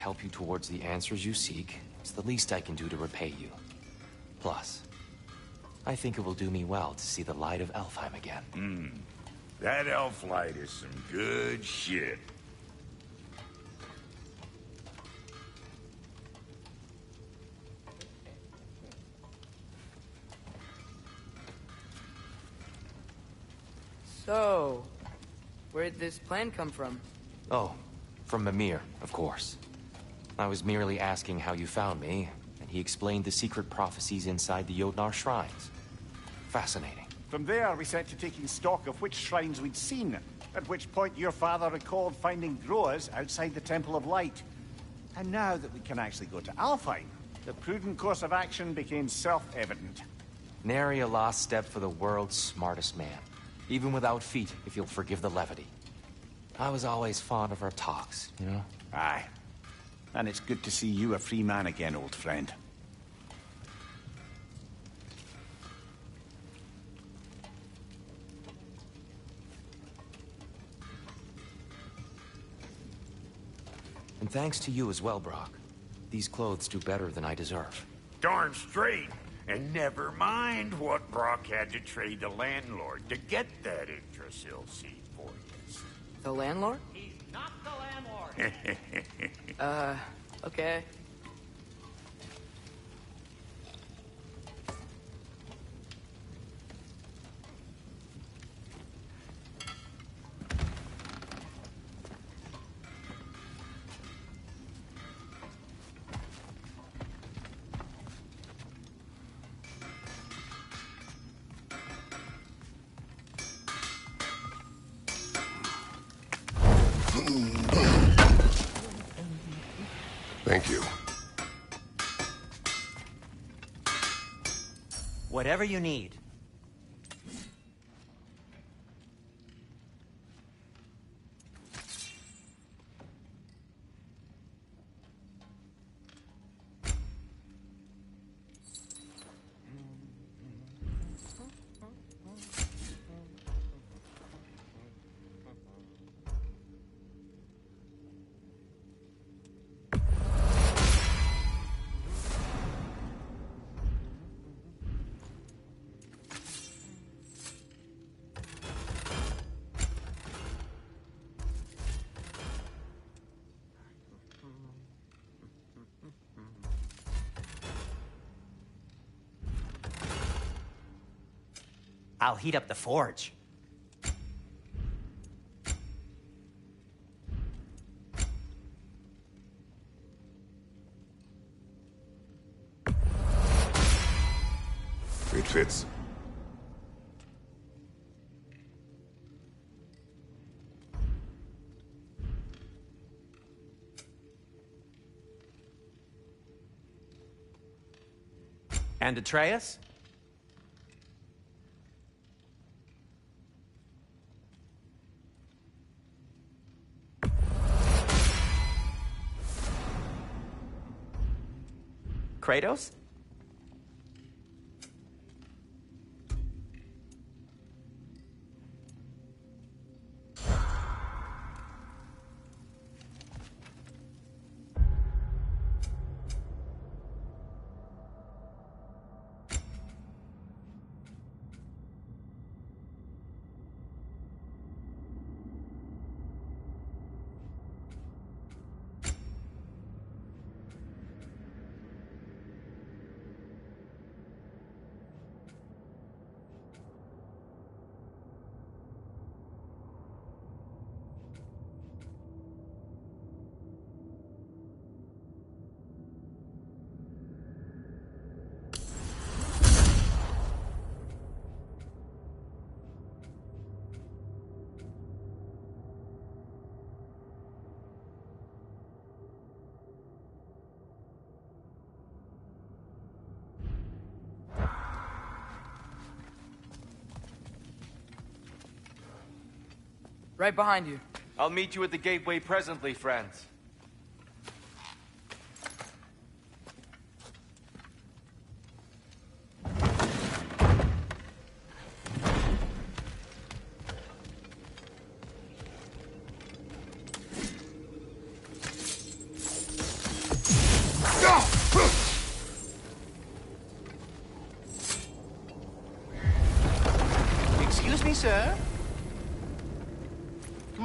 help you towards the answers you seek, it's the least I can do to repay you. Plus, I think it will do me well to see the light of Elfheim again. That elf light is some good shit. So, where'd this plan come from? Oh, from Mimir, of course. I was merely asking how you found me, and he explained the secret prophecies inside the Jotnar shrines. Fascinating. From there, we set to taking stock of which shrines we'd seen, at which point your father recalled finding growers outside the Temple of Light. And now that we can actually go to Alfheim, the prudent course of action became self-evident. Nary a lost step for the world's smartest man. Even without feet, if you'll forgive the levity. I was always fond of our talks, you know? Aye. And it's good to see you a free man again, old friend. And thanks to you as well, Brock. These clothes do better than I deserve. Darn straight. And never mind what Brock had to trade the landlord to get that Yggdrasil seed for you. The landlord? He's not the landlord. Okay. Thank you. Whatever you need. I'll heat up the forge. It fits. And Atreus? Kratos? Right behind you. I'll meet you at the gateway presently, friends.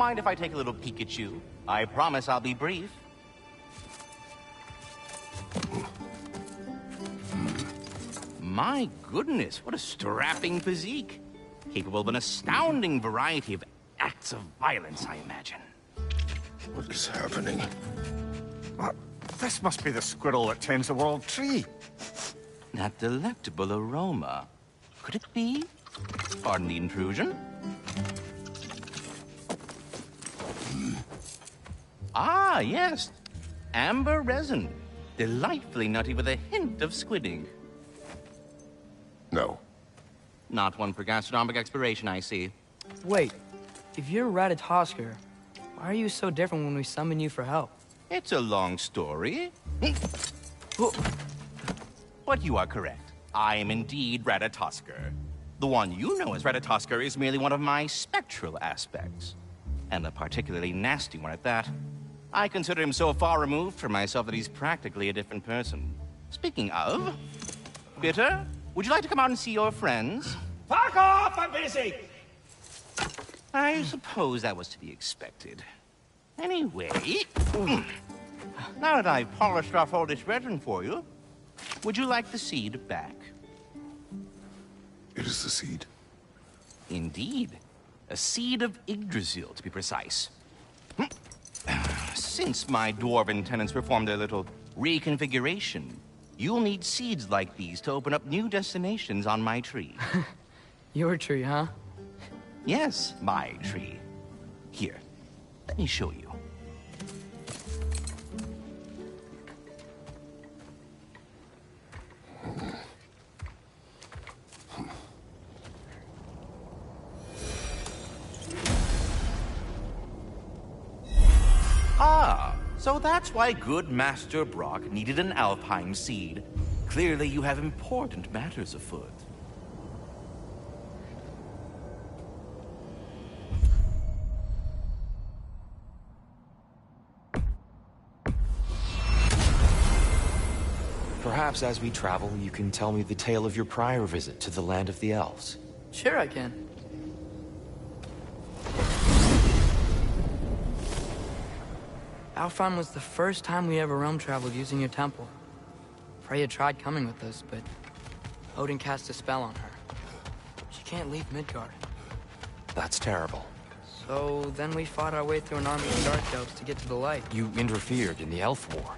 mind if I take a little Pikachu? I promise I'll be brief. My goodness, what a strapping physique. Capable of an astounding variety of acts of violence, I imagine. What is happening? This must be the squirrel that tends the world tree. That delectable aroma. Could it be? Pardon the intrusion. Ah, yes. Amber resin. Delightfully nutty with a hint of squid ink. No. Not one for gastronomic exploration, I see. Wait, if you're Ratatosker, why are you so different when we summon you for help? It's a long story. But you are correct. I am indeed Ratatosker. The one you know as Ratatosker is merely one of my spectral aspects. And a particularly nasty one at that. I consider him so far removed from myself that he's practically a different person. Speaking of... Bitter, would you like to come out and see your friends? Fuck off! I'm busy! I suppose that was to be expected. Anyway... Now that I've polished off all this resin for you, would you like the seed back? It is the seed. Indeed. A seed of Yggdrasil, to be precise. Since my dwarven tenants performed their little reconfiguration, you'll need seeds like these to open up new destinations on my tree. Your tree, huh? Yes, my tree. Here, let me show you. Ah, so that's why good Master Brock needed an Alpine seed. Clearly you have important matters afoot. Perhaps as we travel, you can tell me the tale of your prior visit to the land of the elves. Sure I can. Alfheim was the first time we ever realm traveled using your temple. Freya tried coming with us, but Odin cast a spell on her. She can't leave Midgard. That's terrible. So then we fought our way through an army of dark elves to get to the light. You interfered in the Elf War.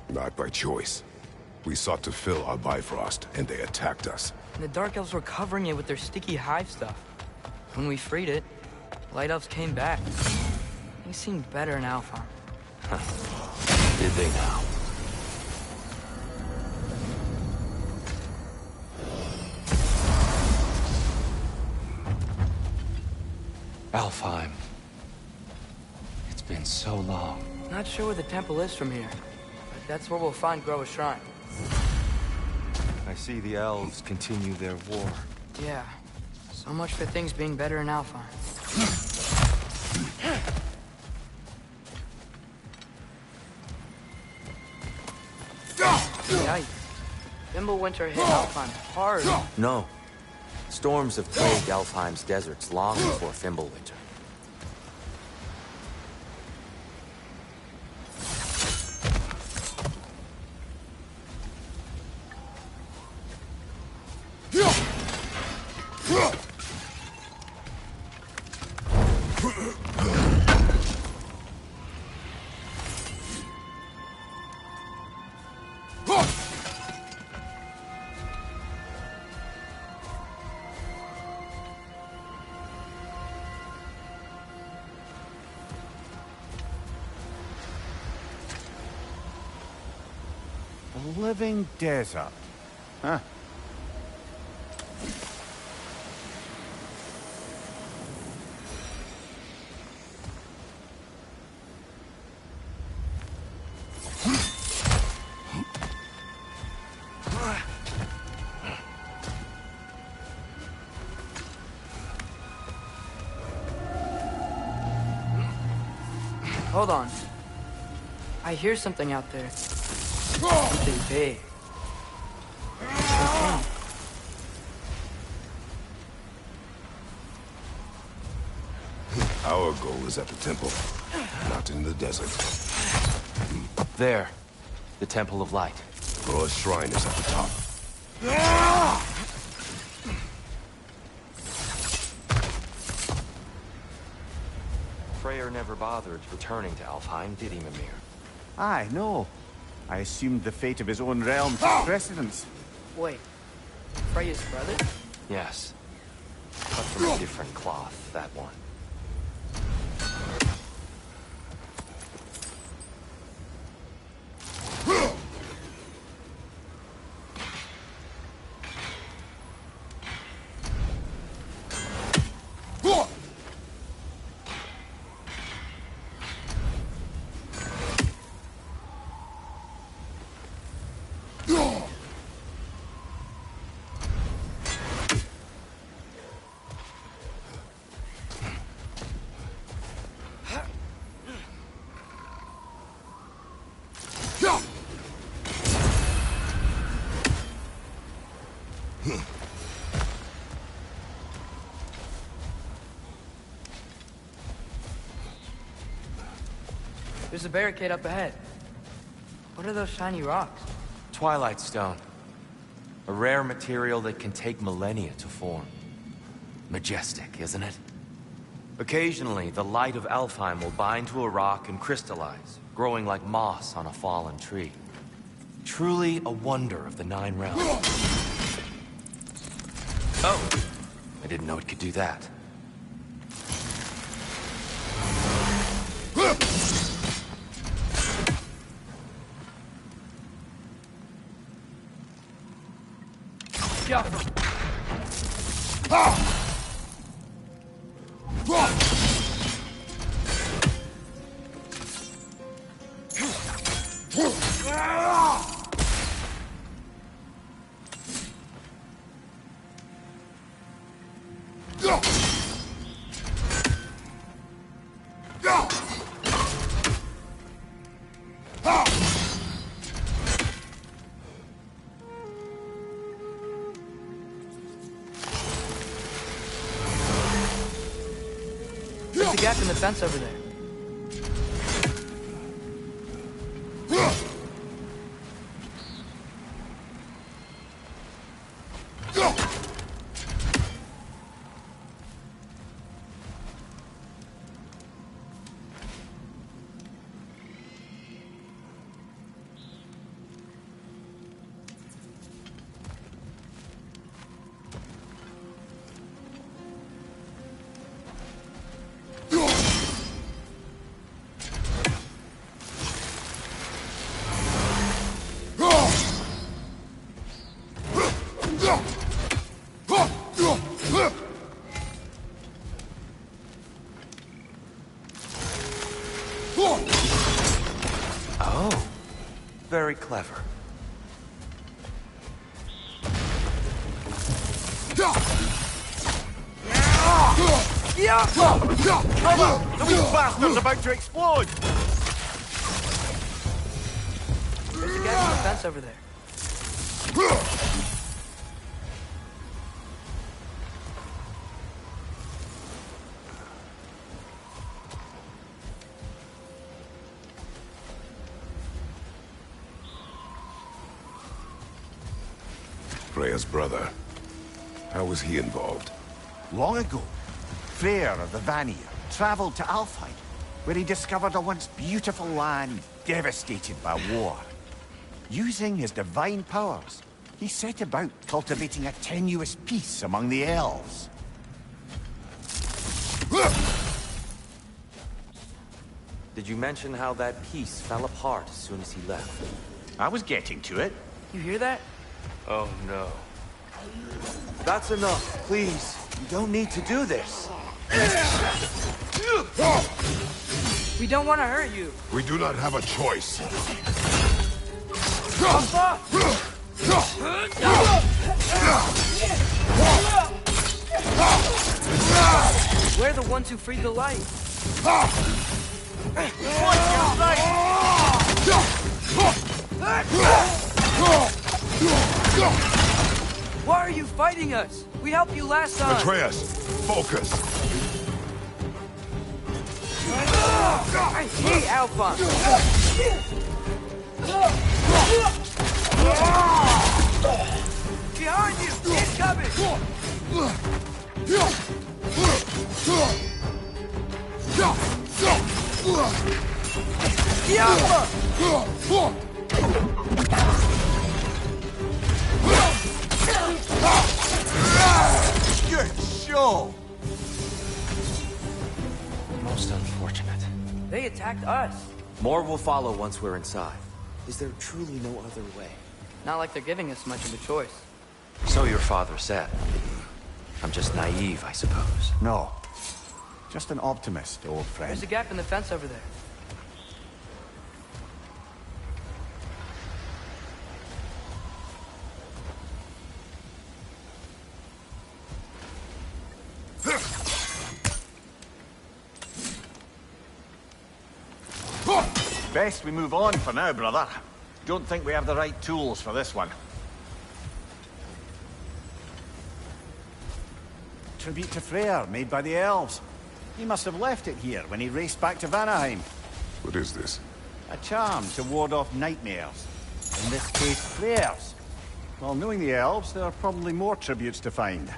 Not by choice. We sought to fill our Bifrost, and they attacked us. And the dark elves were covering it with their sticky hive stuff. When we freed it, light elves came back. They seemed better in Alfheim. Did they now? Alfheim. It's been so long. Not sure where the temple is from here, but that's where we'll find Groa's shrine. I see the elves continue their war. Yeah, so much for things being better in Alfheim. Yikes. Fimbulwinter hit Alfheim hard. No. Storms have plagued Alfheim's deserts long before Fimbulwinter. A living desert. Huh? Hold on. I hear something out there. Something big. Okay. Our goal is at the temple, not in the desert. There. The Temple of Light. Groa's shrine is at the top. Freyr never bothered returning to Alfheim, did he, Mimir? Aye, no. I assumed the fate of his own realm took precedence. Wait, Freya's brother? Yes. But from a different cloth, that one. There's a barricade up ahead. What are those shiny rocks? Twilight Stone. A rare material that can take millennia to form. Majestic, isn't it? Occasionally, the light of Alfheim will bind to a rock and crystallize, growing like moss on a fallen tree. Truly a wonder of the Nine Realms. Oh! I didn't know it could do that. Yeah. There's a gap in the fence over there. Oh, very clever. Cover! The wee bastard's about to explode! There's a gap in the fence over there. Freya's brother. How was he involved? Long ago, Freyr of the Vanir travelled to Alfheim, where he discovered a once beautiful land devastated by war. Using his divine powers, he set about cultivating a tenuous peace among the elves. Did you mention how that piece fell apart as soon as he left? I was getting to it. You hear that? Oh no. That's enough, please. You don't need to do this. We don't want to hurt you. We do not have a choice. We're the ones who freed the light. Why are you fighting us? We helped you last time. Atreus, focus. I hate Alpha! Behind you! Incoming! Good show! Most unfortunate. They attacked us. More will follow once we're inside. Is there truly no other way? Not like they're giving us much of a choice. So your father said. I'm just naive, I suppose. No. Just an optimist, old friend. There's a gap in the fence over there. Best we move on for now, brother. Don't think we have the right tools for this one. Tribute to Freyr, made by the elves. He must have left it here when he raced back to Vanaheim. What is this? A charm to ward off nightmares. In this case, Freyr's. Well, knowing the elves, there are probably more tributes to find.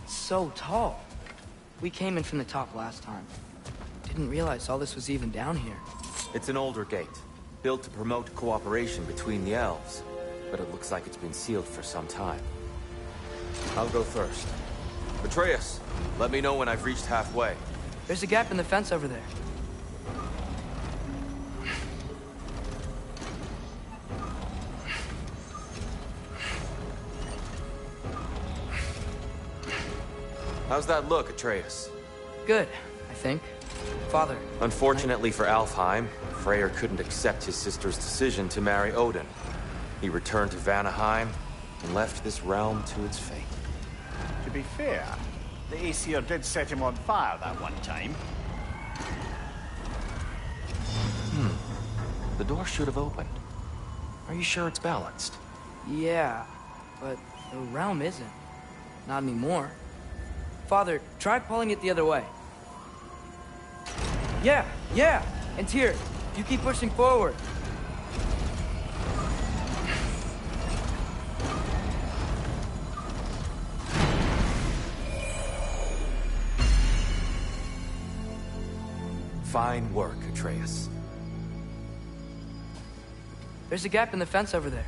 So tall. We came in from the top last time. Didn't realize all this was even down here. It's an older gate, built to promote cooperation between the elves. But it looks like it's been sealed for some time. I'll go first. Atreus, let me know when I've reached halfway. There's a gap in the fence over there. How's that look, Atreus? Good, I think. Father. Unfortunately for Alfheim, Freyr couldn't accept his sister's decision to marry Odin. He returned to Vanaheim and left this realm to its fate. To be fair, the Aesir did set him on fire that one time. The door should have opened. Are you sure it's balanced? Yeah, but the realm isn't. Not anymore. Father, try pulling it the other way. Yeah! And here, you keep pushing forward. Fine work, Atreus. There's a gap in the fence over there.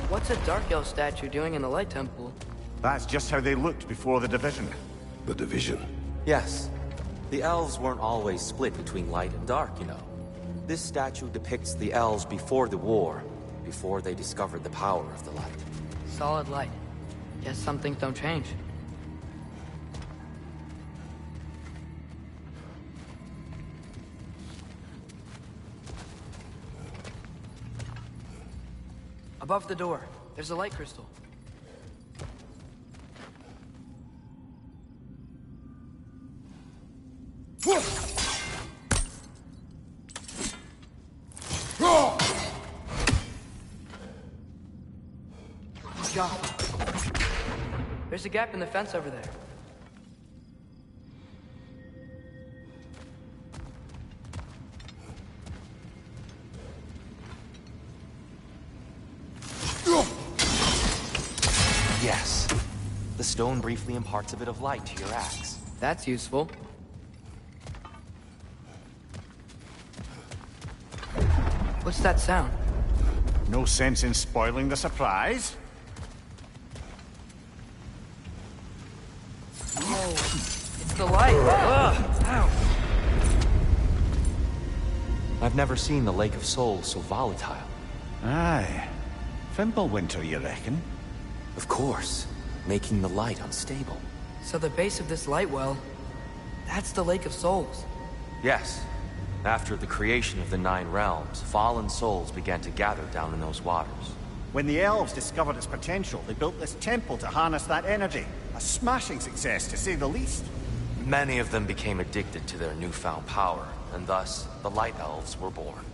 What's a Dark Elf statue doing in the Light Temple? That's just how they looked before the division. The division. Yes. The elves weren't always split between light and dark, you know. This statue depicts the elves before the war, before they discovered the power of the light. Solid light. Guess some things don't change. Above the door, there's a light crystal. God. There's a gap in the fence over there. Yes. The stone briefly imparts a bit of light to your axe. That's useful. What's that sound? No sense in spoiling the surprise. Oh, it's the light. Ow. I've never seen the Lake of Souls so volatile. Aye. Fimbulwinter, you reckon? Of course, making the light unstable. So the base of this light well, that's the Lake of Souls. Yes. After the creation of the Nine Realms, fallen souls began to gather down in those waters. When the elves discovered its potential, they built this temple to harness that energy. A smashing success, to say the least. Many of them became addicted to their newfound power, and thus, the Light Elves were born.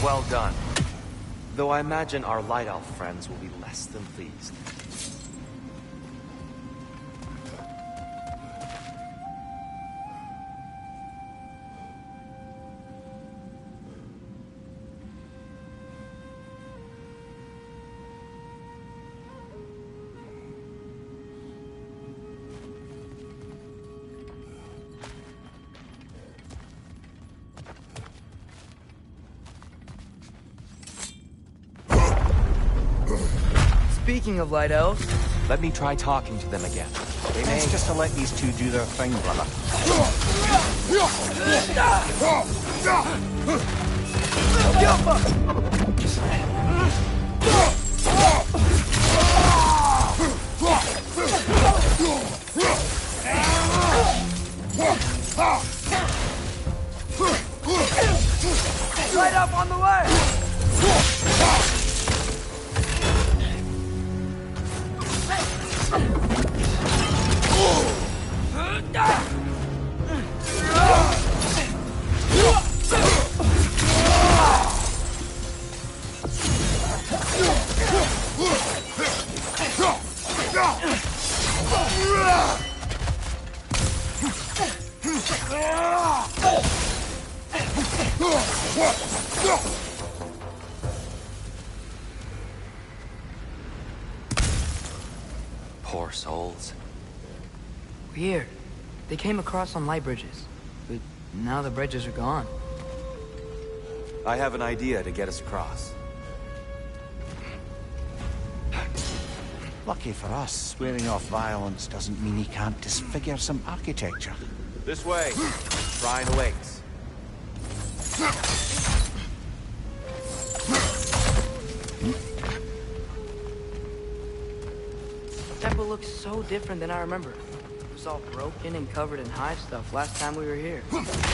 Well done. Though I imagine our Light Elf friends will be less than pleased. Speaking of Light Elves, Let me try talking to them again. They may... It's just to let these two do their thing, brother. light up on the way! Poor souls. Weird. They came across on light bridges, but now the bridges are gone. I have an idea to get us across. Lucky for us, swearing off violence doesn't mean he can't disfigure some architecture. This way. Shrine awaits. The temple looks so different than I remember. It was all broken and covered in hive stuff last time we were here.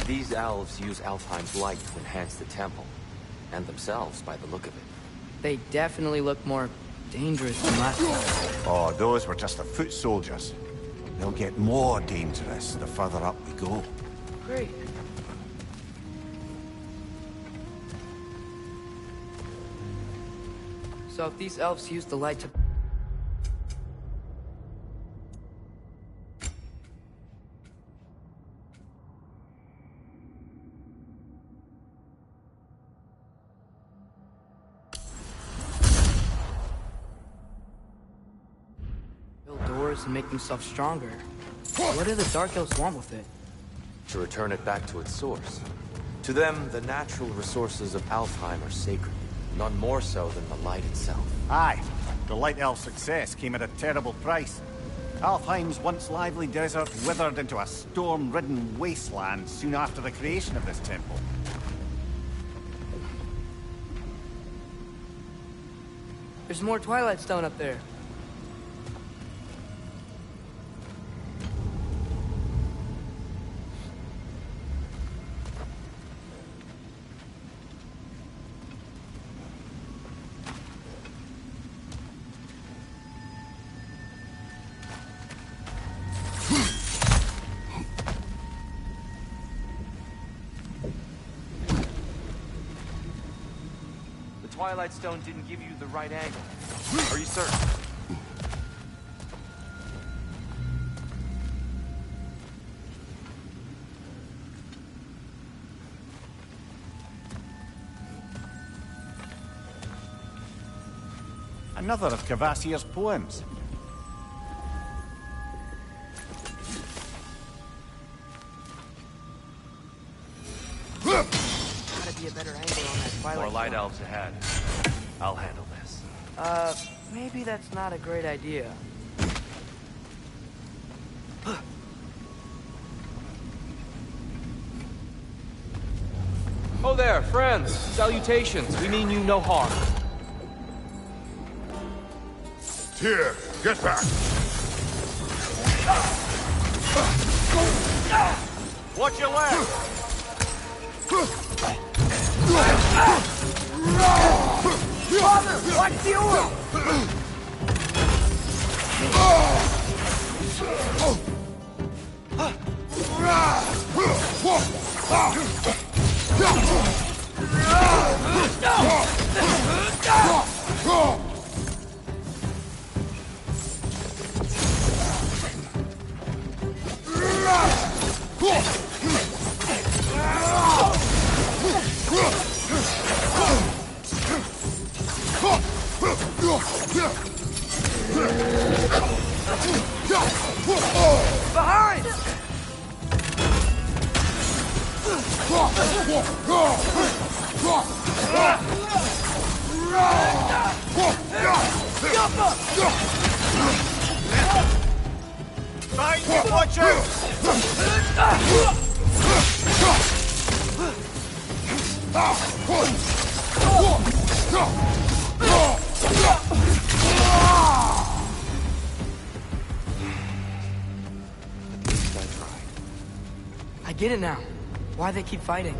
These elves use Alfheim's light to enhance the temple, and themselves by the look of it. They definitely look more dangerous than last time. Oh, those were just the foot soldiers. They'll get more dangerous the further up we go. Great. So if these elves use the light to... build doors and make themselves stronger, what do the Dark Elves want with it? To return it back to its source. To them, the natural resources of Alfheim are sacred, none more so than the light itself. Aye, the Light Elf success came at a terrible price. Alfheim's once lively desert withered into a storm-ridden wasteland soon after the creation of this temple. There's more Twilight Stone up there. Twilight Stone didn't give you the right angle. Are you certain? Another of Cavassier's poems. Gotta be a better angle on that Twilight More light Stone. elves ahead. I'll handle this. Maybe that's not a great idea. Oh there, friends. Salutations. We mean you no harm. Tyr, get back! Watch your left! Father, watch the orb! Behind! Watch out! I get it now. Why they keep fighting.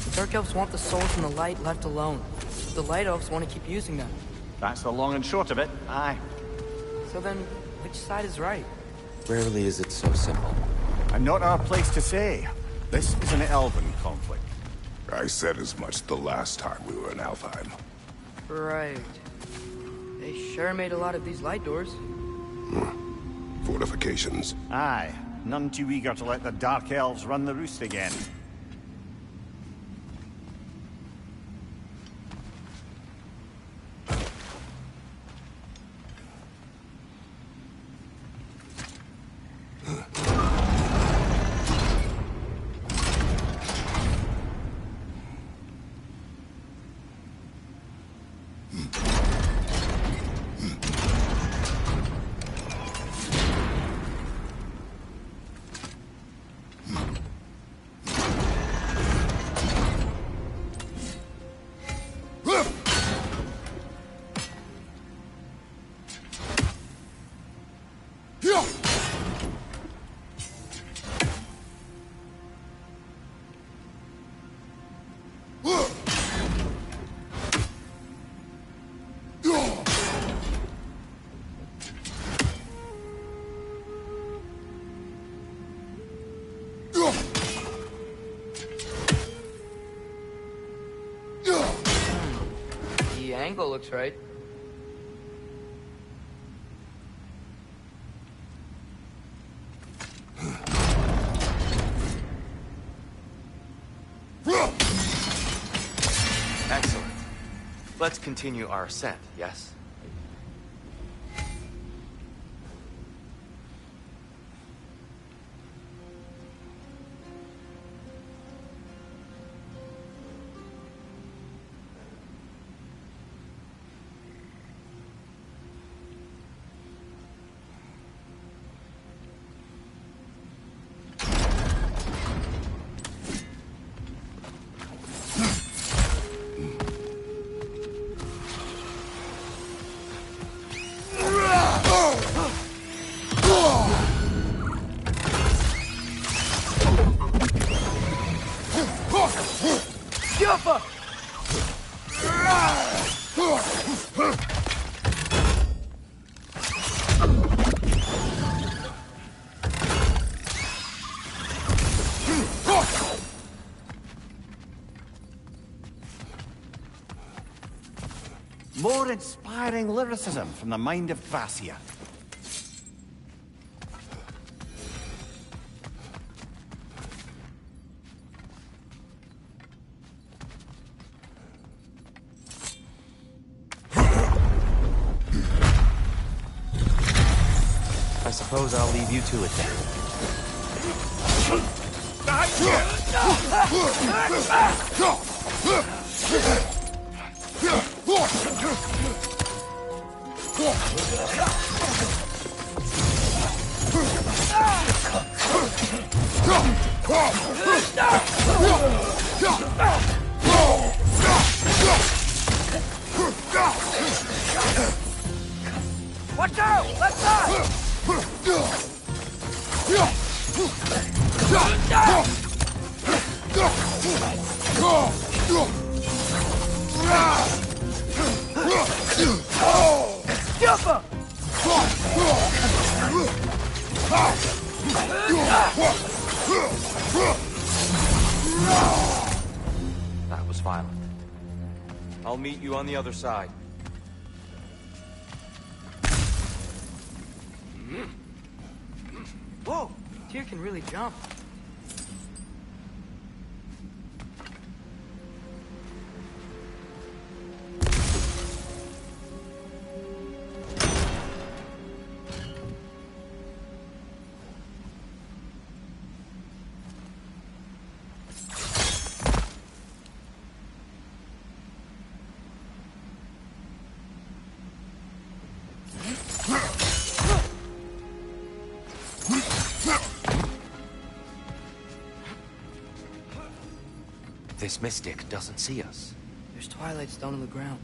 The Dark Elves want the souls in the light left alone. The Light Elves want to keep using them. That's the long and short of it. Aye. So then, which side is right? Rarely is it so simple. And not our place to say. This is an elven conflict. I said as much the last time we were in Alfheim. Right. They sure made a lot of these light doors. Fortifications. Aye. None too eager to let the Dark Elves run the roost again. The angle looks right. Excellent. Let's continue our ascent, yes? More inspiring lyricism from the mind of Gracia. I suppose I'll leave you to it then. Watch out! Left side! Jump him! That was violent. I'll meet you on the other side. Whoa! Tyr can really jump. This mystic doesn't see us. There's Twilight Stone on the ground.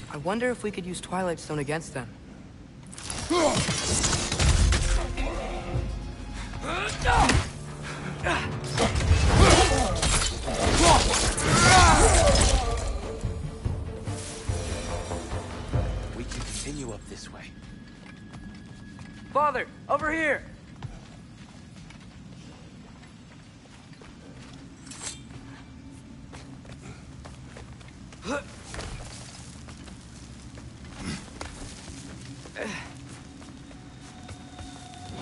I wonder if we could use Twilight Stone against them. We can continue up this way. Father, over here!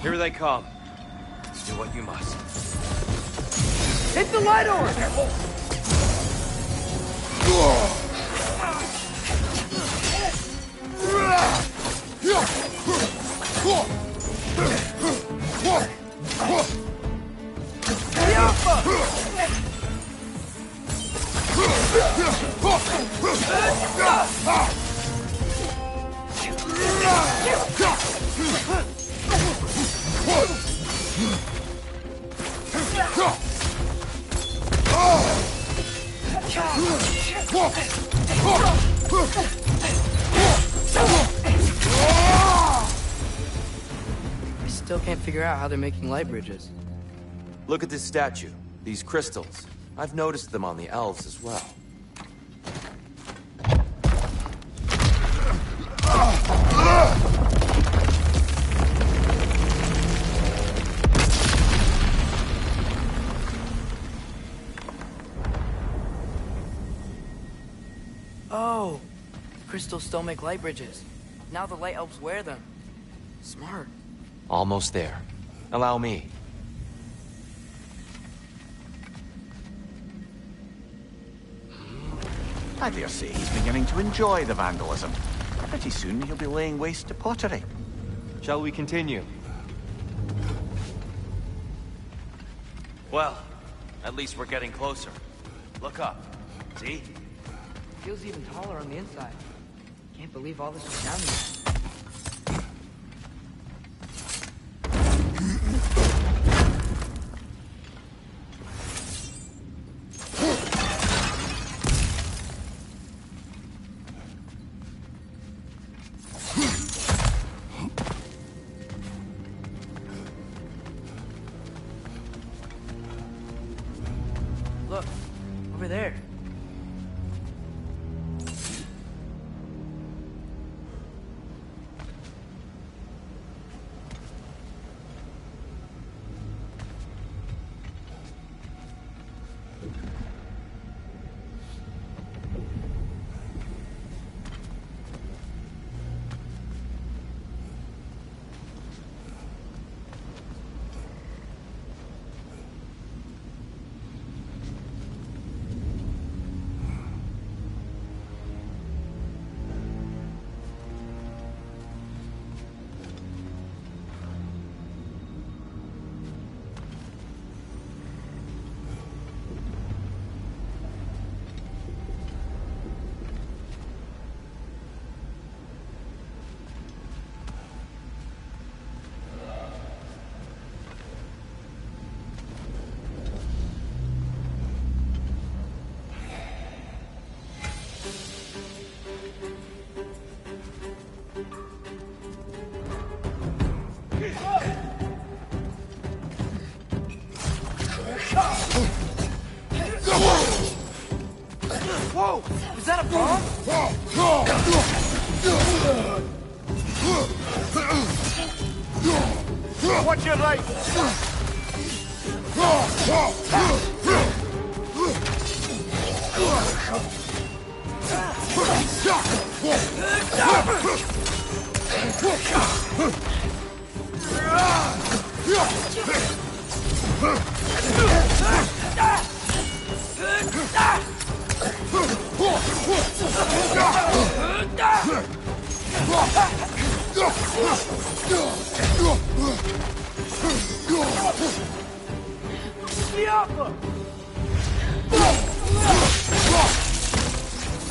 Here they come. Do what you must. Hit the light on! I still can't figure out how they're making light bridges. Look at this statue. These crystals. I've noticed them on the elves as well. Oh! The crystals still make light bridges. Now the light elves wear them. Smart. Almost there. Allow me. I dare say he's beginning to enjoy the vandalism. Pretty soon he'll be laying waste to pottery. Shall we continue? Well, at least we're getting closer. Look up. See? Feels even taller on the inside. Can't believe all this was down here. Look, over there. that a bomb? Watch your right!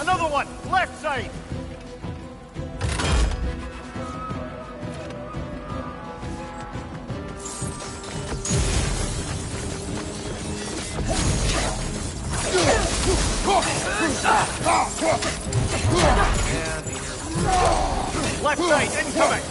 Another one! Left side! Left side, incoming!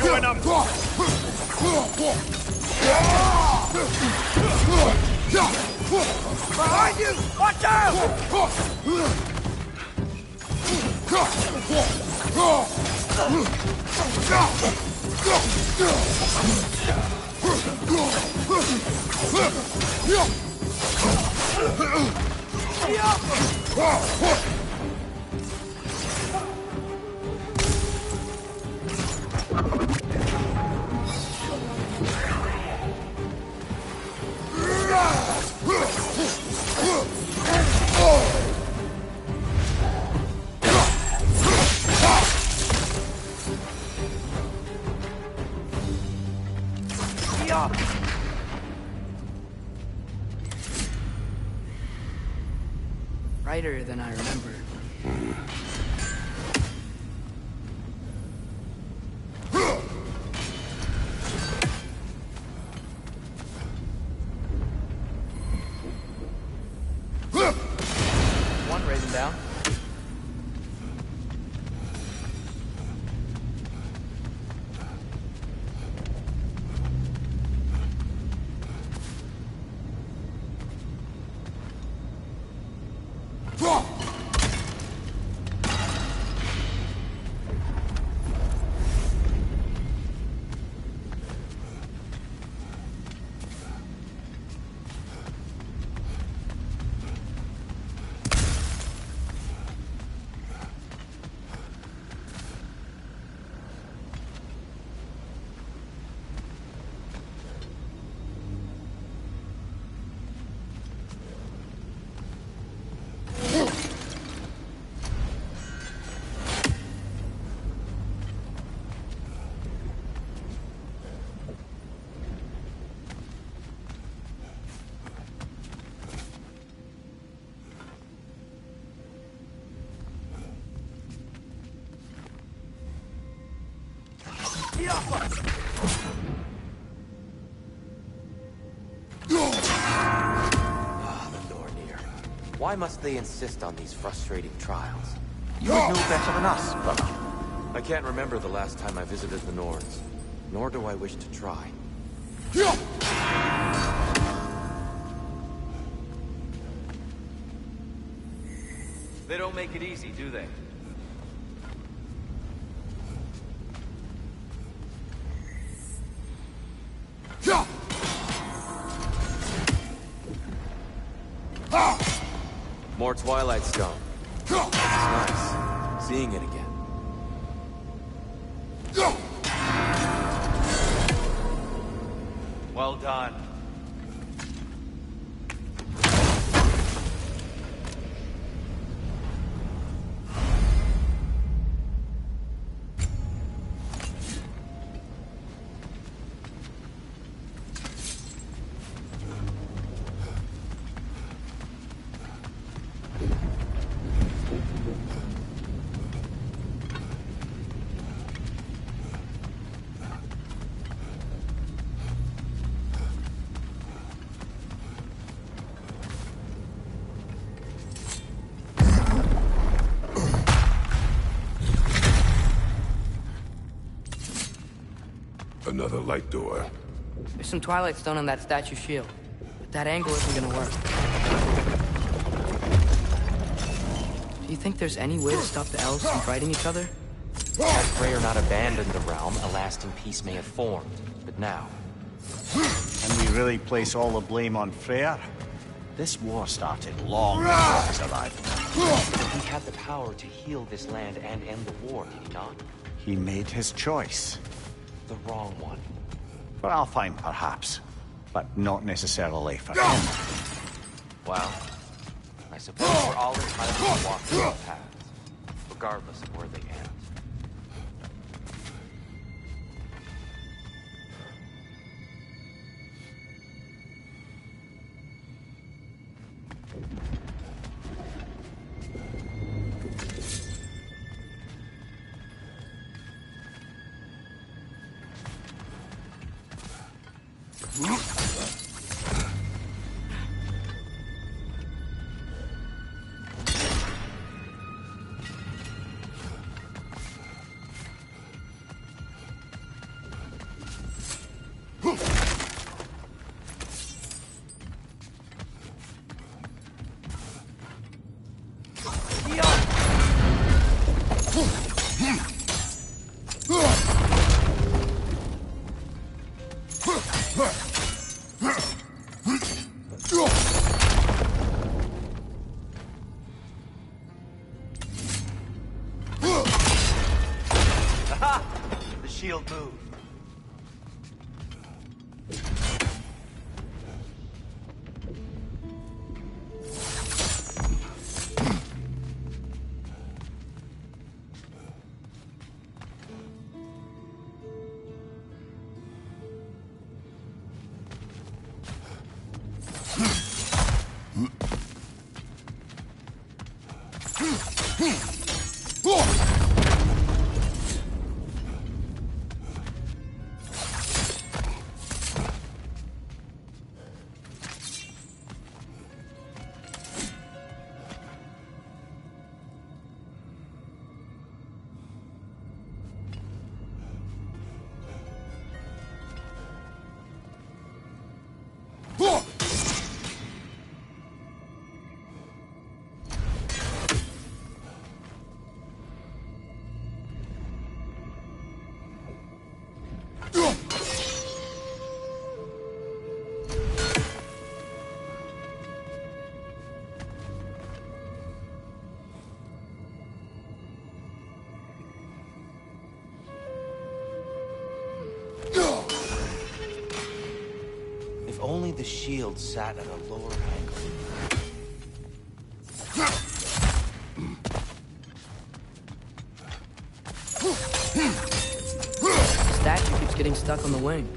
Doing them! Behind you! Watch out! Brighter than I remember. One raising down. Why must they insist on these frustrating trials? You would know better than us, brother. I can't remember the last time I visited the Nords, nor do I wish to try. They don't make it easy, do they? More Twilight Stone. It's nice, seeing it again. Well done. Another light door. There's some Twilight Stone on that statue shield, but that angle isn't gonna work. Do you think there's any way to stop the elves from fighting each other? Had Freyr not abandoned the realm, a lasting peace may have formed. But now... And we really place all the blame on Freyr? This war started long before his arrival. But he had the power to heal this land and end the war, did he not? He made his choice. The wrong one. For Alfheim, perhaps. But not necessarily for him. Well, I suppose we're all entitled to walk their own paths, regardless of where they end. The shield moved. If only the shield sat at a lower angle. The statue keeps getting stuck on the wing.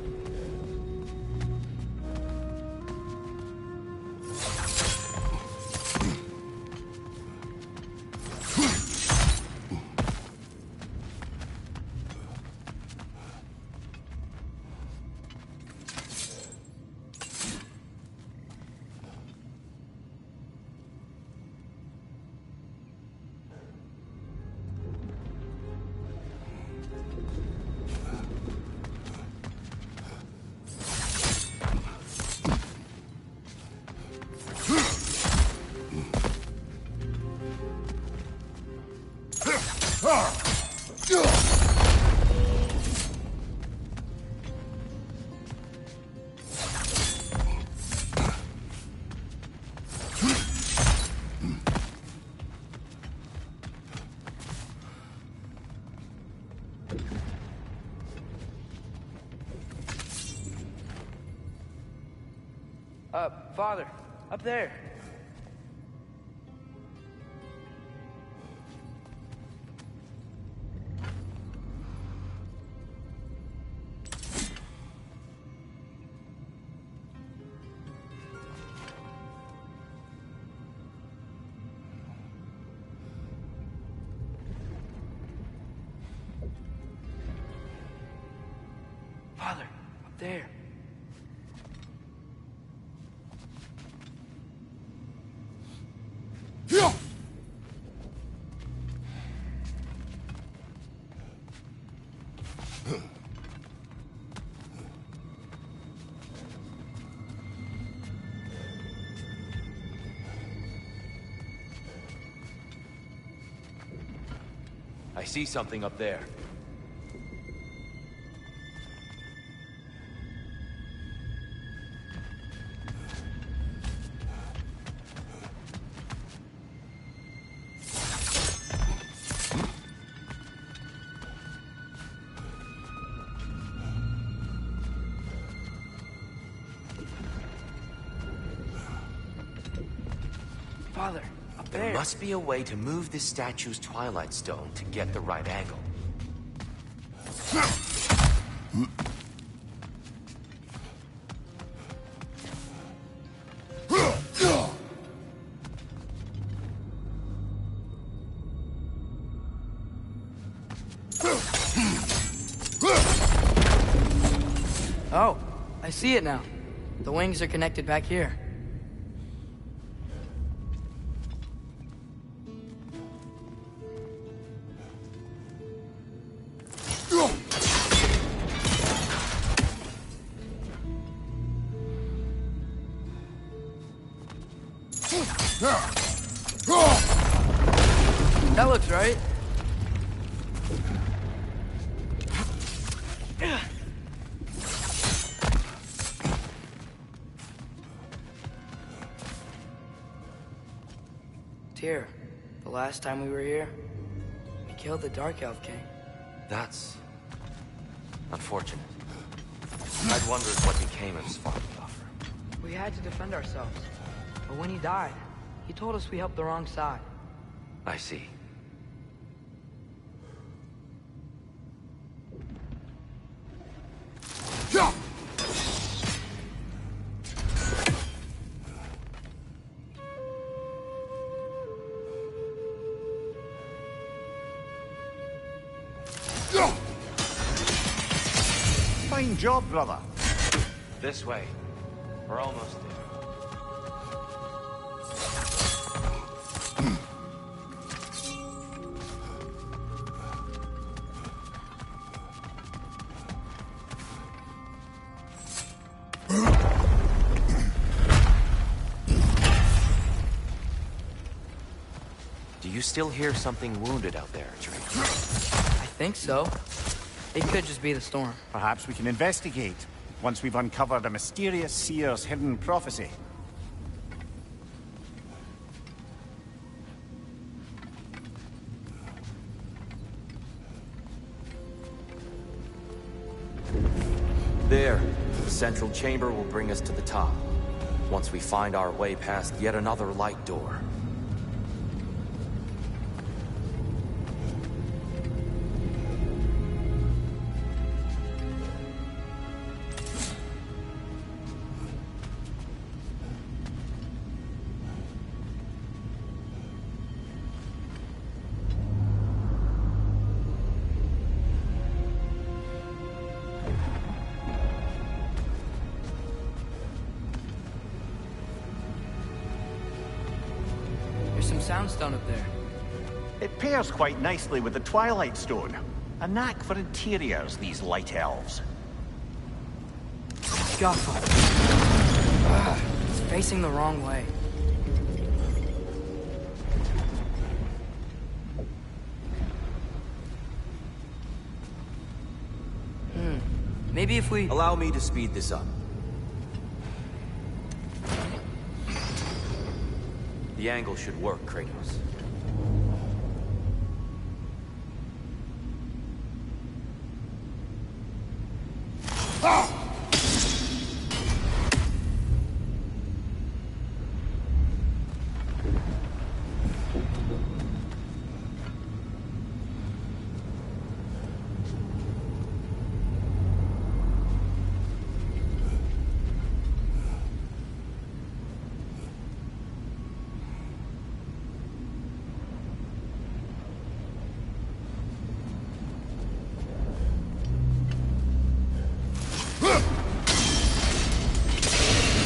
Father, up there. Father, up there. I see something up there. Father, up there. There must be a way to move this statue's Twilight Stone to get the right angle. Oh, I see it now. The wings are connected back here. That looks right. Tyr, the last time we were here, we killed the Dark Elf King. That's unfortunate. I'd wondered what became of his father. We had to defend ourselves. But when he died, he told us we helped the wrong side. I see. Fine job, brother. This way. We're almost there. Do you still hear something wounded out there, Atreus? I think so. It could just be the storm. Perhaps we can investigate, once we've uncovered a mysterious seer's hidden prophecy. There. The central chamber will bring us to the top. Once we find our way past yet another light door. Soundstone up there. It pairs quite nicely with the Twilight Stone. A knack for interiors, these light elves. Scuffle. It's facing the wrong way. Maybe if we... Allow me to speed this up. The angle should work, Kratos.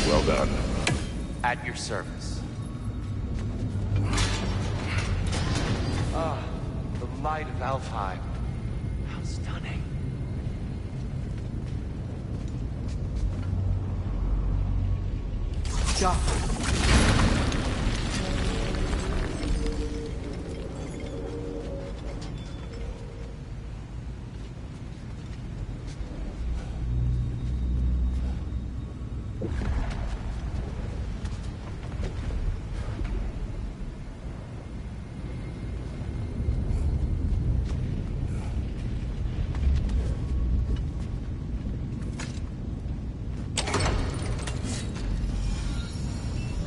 Well done. At your service. Ah, the light of Alfheim. How stunning.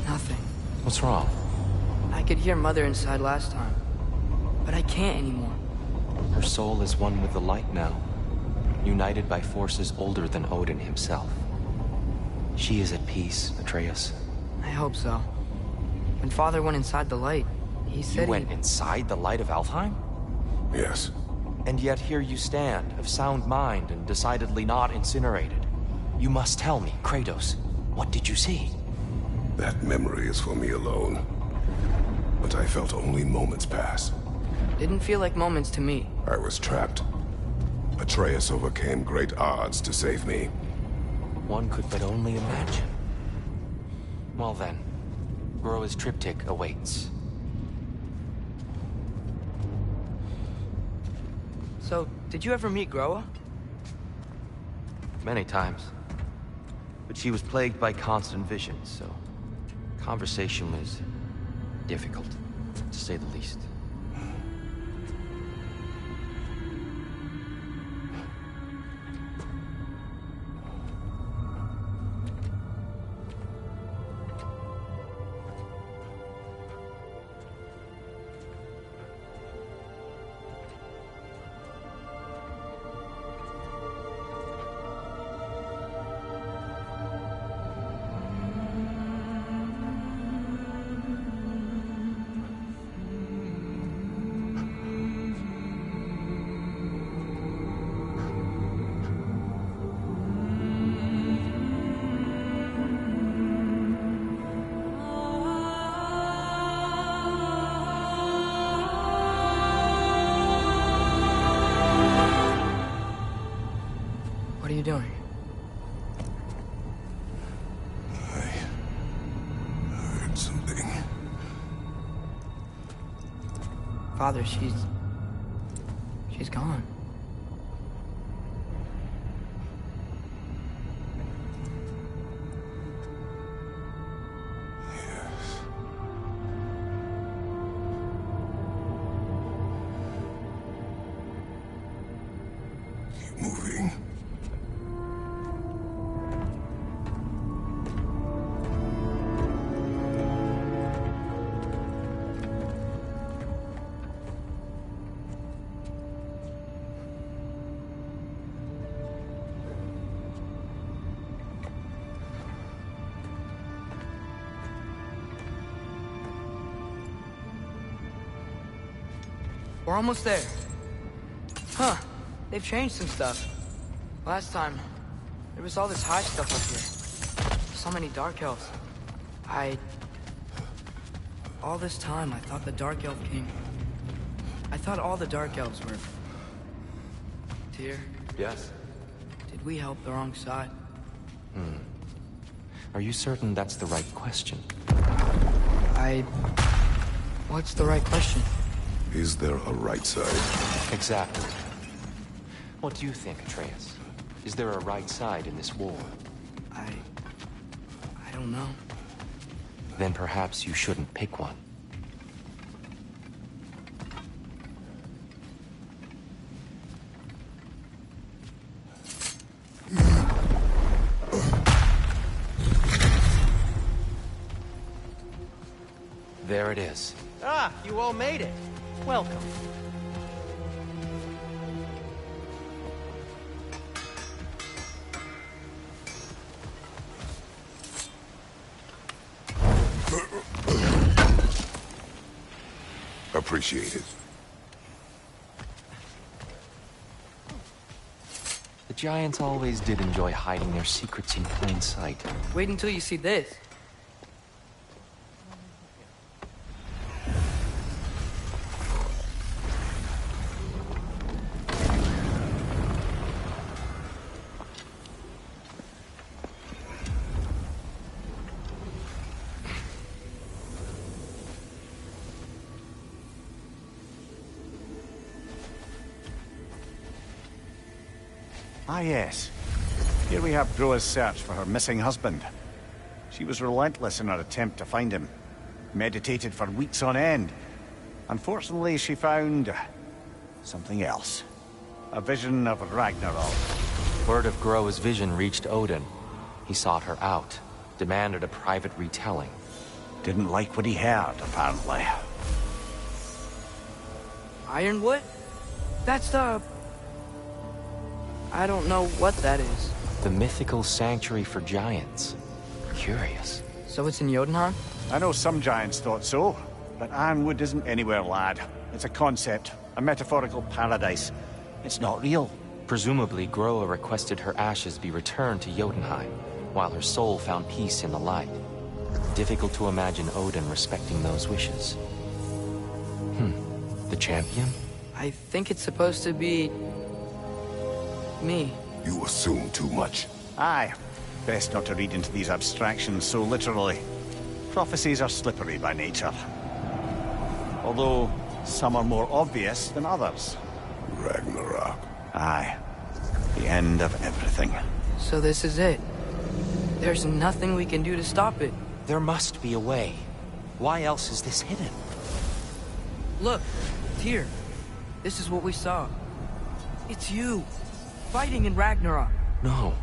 Nothing. What's wrong? I could hear Mother inside last time, but I can't anymore. Her soul is one with the light now, united by forces older than Odin himself. She is at peace, Atreus. I hope so. When Father went inside the light, he said You went inside the light of Alfheim? Yes. And yet here you stand, of sound mind and decidedly not incinerated. You must tell me, Kratos, what did you see? That memory is for me alone. But I felt only moments pass. Didn't feel like moments to me. I was trapped. Atreus overcame great odds to save me. One could but only imagine. Well then, Groa's triptych awaits. So, did you ever meet Groa? Many times. But she was plagued by constant visions, so conversation was difficult, to say the least. What are you doing? I heard something. Father, she's gone. Yes. Keep moving. We're almost there. Huh. They've changed some stuff. Last time, there was all this high stuff up here. So many Dark Elves. All this time, I thought the Dark Elf King... I thought all the Dark Elves were... Tyr, Yes? did we help the wrong side? Are you certain that's the right question? What's the right question? Is there a right side? Exactly. What do you think, Atreus? Is there a right side in this war? I don't know. Then perhaps you shouldn't pick one. There it is. Ah, you all made it. Welcome. Appreciate it. The Giants always did enjoy hiding their secrets in plain sight. Wait until you see this. Ah, yes. Here we have Groa's search for her missing husband. She was relentless in her attempt to find him. Meditated for weeks on end. Unfortunately, she found something else. A vision of Ragnarok. Word of Groa's vision reached Odin. He sought her out, demanded a private retelling. Didn't like what he heard, apparently. Ironwood? That's the... I don't know what that is. The mythical sanctuary for giants. Curious. So it's in Jotunheim? I know some giants thought so, but Ironwood isn't anywhere, lad. It's a concept, a metaphorical paradise. It's not real. Presumably, Groa requested her ashes be returned to Jotunheim, while her soul found peace in the light. Difficult to imagine Odin respecting those wishes. The champion? I think it's supposed to be... me. You assume too much. Aye. Best not to read into these abstractions so literally. Prophecies are slippery by nature. Although, some are more obvious than others. Ragnarok. Aye. The end of everything. So this is it. There's nothing we can do to stop it. There must be a way. Why else is this hidden? Look, Tyr. This is what we saw. It's you, fighting in Ragnarok. No.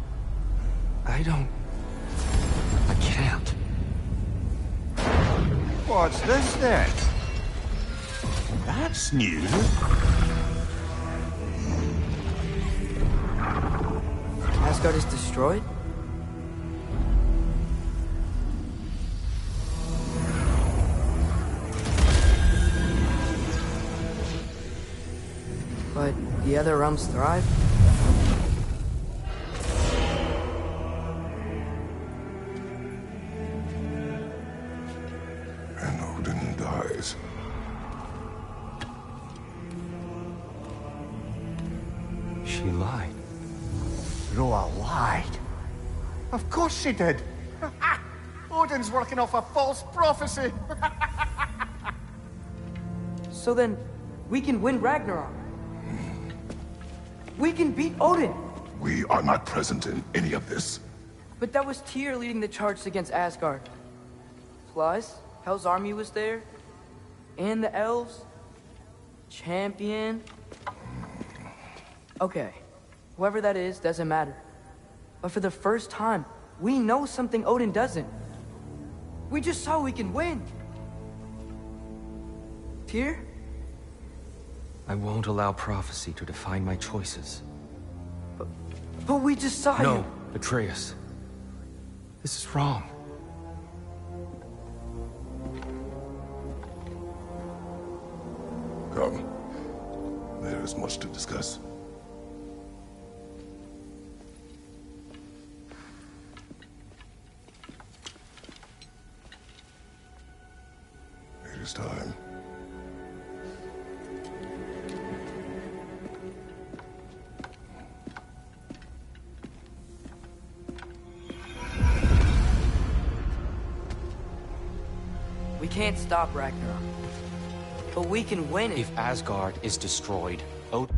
I can't. What's this then? That's new. Asgard is destroyed? But the other realms thrive? And Odin dies. She lied. Groa lied. Of course she did. Odin's working off a false prophecy. So then, we can win Ragnarok. We can beat Odin. We are not present in any of this. But that was Tyr leading the charge against Asgard. Plus, Hell's army was there. And the elves. Champion. Okay. Whoever that is, doesn't matter. But for the first time, we know something Odin doesn't. We just saw we can win. Tyr? I won't allow prophecy to define my choices. But we just saw No, you. Atreus. This is wrong. Come. There is much to discuss. It is time. We can't stop Ragnarok. But we can win it. If Asgard is destroyed, Odin...